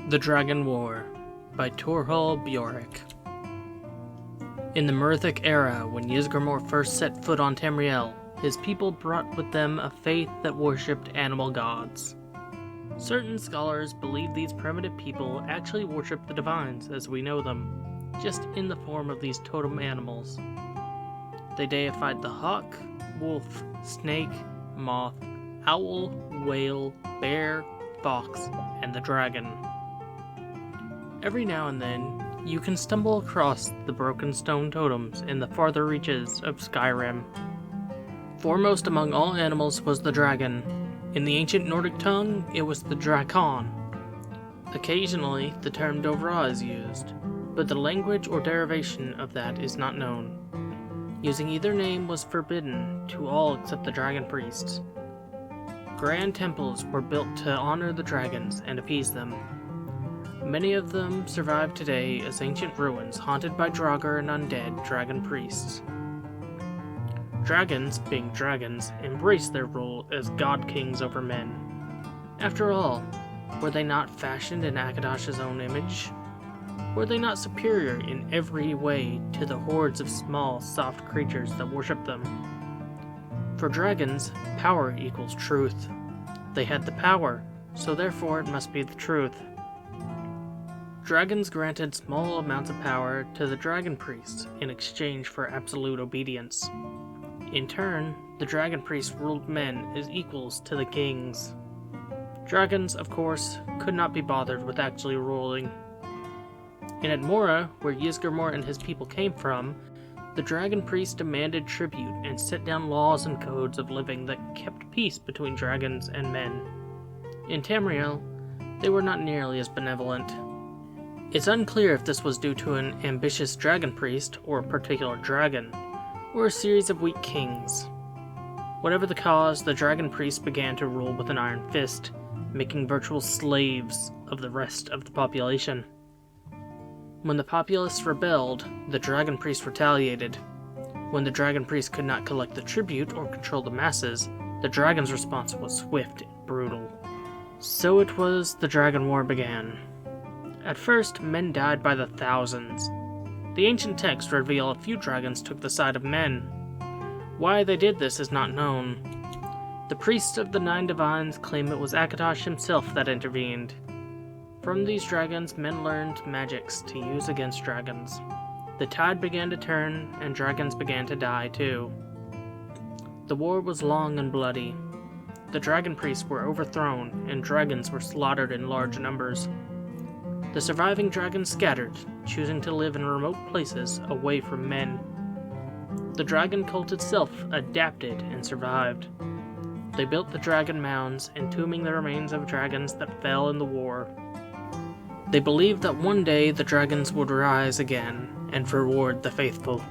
The Dragon War by Torhall Bjork. In the Murthic era, when Ysgramor first set foot on Tamriel, his people brought with them a faith that worshipped animal gods. Certain scholars believe these primitive people actually worshipped the divines as we know them, just in the form of these totem animals. They deified the hawk, wolf, snake, moth, owl, whale, bear, fox, and the dragon. Every now and then, you can stumble across the broken stone totems in the farther reaches of Skyrim. Foremost among all animals was the dragon. In the ancient Nordic tongue, it was the drakon. Occasionally, the term Dovra is used, but the language or derivation of that is not known. Using either name was forbidden to all except the dragon priests. Grand temples were built to honor the dragons and appease them. Many of them survive today as ancient ruins haunted by Draugr and undead dragon priests. Dragons, being dragons, embrace their role as god-kings over men. After all, were they not fashioned in Akadash's own image? Were they not superior in every way to the hordes of small, soft creatures that worship them? For dragons, power equals truth. They had the power, so therefore it must be the truth. Dragons granted small amounts of power to the dragon priests in exchange for absolute obedience. In turn, the dragon priests ruled men as equals to the kings. Dragons, of course, could not be bothered with actually ruling. In Admora, where Ysgramor and his people came from, the dragon priests demanded tribute and set down laws and codes of living that kept peace between dragons and men. In Tamriel, they were not nearly as benevolent. It's unclear if this was due to an ambitious dragon priest, or a particular dragon, or a series of weak kings. Whatever the cause, the dragon priests began to rule with an iron fist, making virtual slaves of the rest of the population. When the populace rebelled, the dragon priests retaliated. When the dragon priests could not collect the tribute or control the masses, the dragon's response was swift and brutal. So it was the Dragon War began. At first, men died by the thousands. The ancient texts reveal a few dragons took the side of men. Why they did this is not known. The priests of the Nine Divines claim it was Akadash himself that intervened. From these dragons, men learned magics to use against dragons. The tide began to turn, and dragons began to die too. The war was long and bloody. The dragon priests were overthrown, and dragons were slaughtered in large numbers. The surviving dragons scattered, choosing to live in remote places away from men. The dragon cult itself adapted and survived. They built the dragon mounds, entombing the remains of dragons that fell in the war. They believed that one day the dragons would rise again and reward the faithful.